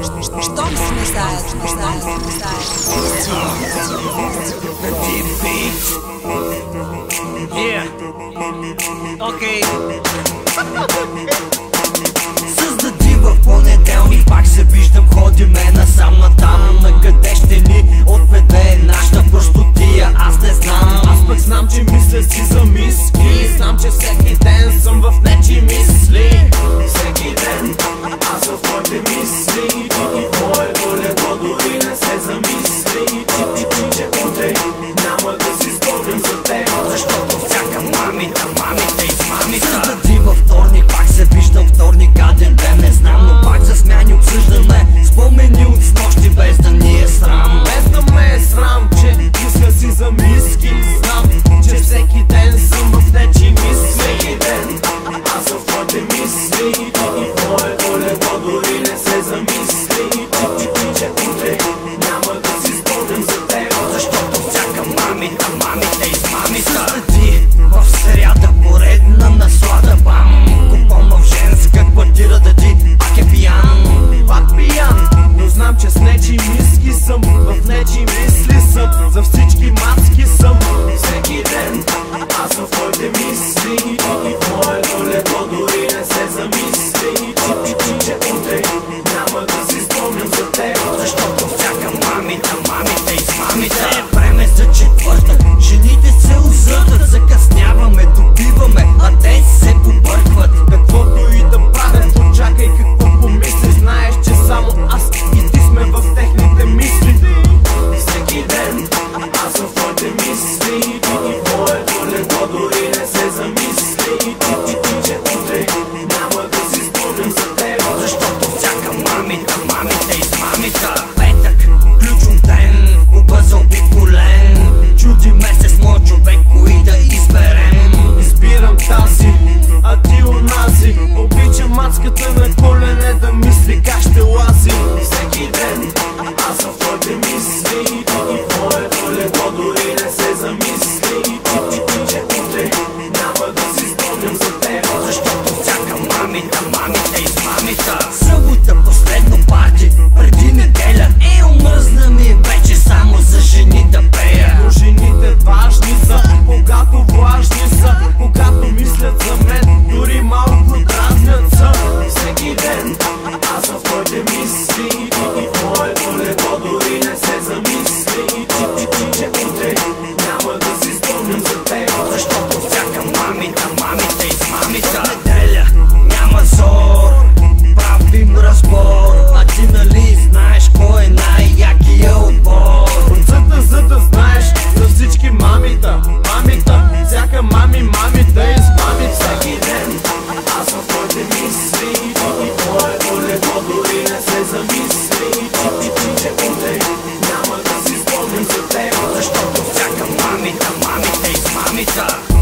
Щом сме заедно, Създади в понеделник, пак се виждам, ходиме насам натам. На къде ще ни отведе нашата простотия, аз не знам. Аз пък знам, че мисля си за миски. Знам, че всеки ден съм в нечи мисли. Всеки ден аз в твоите мисли. И твоето легло дори не се замисли. Че утре няма да си спомням за теб, защото всяка мамита измамита. Създади във вторник, пак се виждам, вторник гаден ден, не знам, но пак за смяни обсъждаме спомени от снощи, без да ни е срам. Без да ме е срам, че мисля си за миски. Знам, че всеки ден съм в нечи мисли. Всеки ден аз съм в твоите мисли. И твоето легло дори не се замисли. Че утре няма да си спомням за теб, защото всяка мамита измамита. Създади в сряда поредна наслада, бам. Купон в женска квартира да ти пак е пиян. Пак пиян, но знам, че с нечи миски съм. В нечи мисли съм, за всички мацки съм. Всеки ден аз съм в твоите мисли. И твоето легло дори не се замисли. Че утре няма да си спомням за теб, защото всяка мамита измамита. Не е време за четвъртък, жените се озъртат, закъсняваме, добиваме, а те се побъркват. Каквото и да правят, очакай какво помисли. Знаеш, че само аз и ти сме в техните мисли. Всеки ден аз съм в твоите мисли. И твоето легло дори не се замисли. Че утре няма да си спомням за теб, защото всяка мамита измамита. Петък, ключов ден, клуба заобиколен. Чудиме се с моят човек, кои да изберем. Избирам тази, а ти онази. Обичам мацката на колене да мисли как ще лази. Всеки ден аз съм в твоите мисли. И твоето легло дори не се замисли. Че утре няма да си спомням за теб, защото всяка мамита измамита. Събота последно парти, преди неделя. Омръзна ми вече само за жени да пея. Но жените важни са, когато влажни са. Когато мислят за мен, дори малко дразнят са. Всеки ден аз съм в твоите мисли. И твоето легло дори не се замисли. Че утре няма да си спомням за теб, защото всяка мамита измамита. Неделя няма зор, правим разбор. А ти нали знаеш кой е най-якия отбор? Отцата, за да знаеш за всички мамита. Всяка мамита измами. Всеки ден аз съм в твоите мисли. И твоето легло дори не се замисли. Че утре няма да си спомням за теб, защото всяка мамита измамита.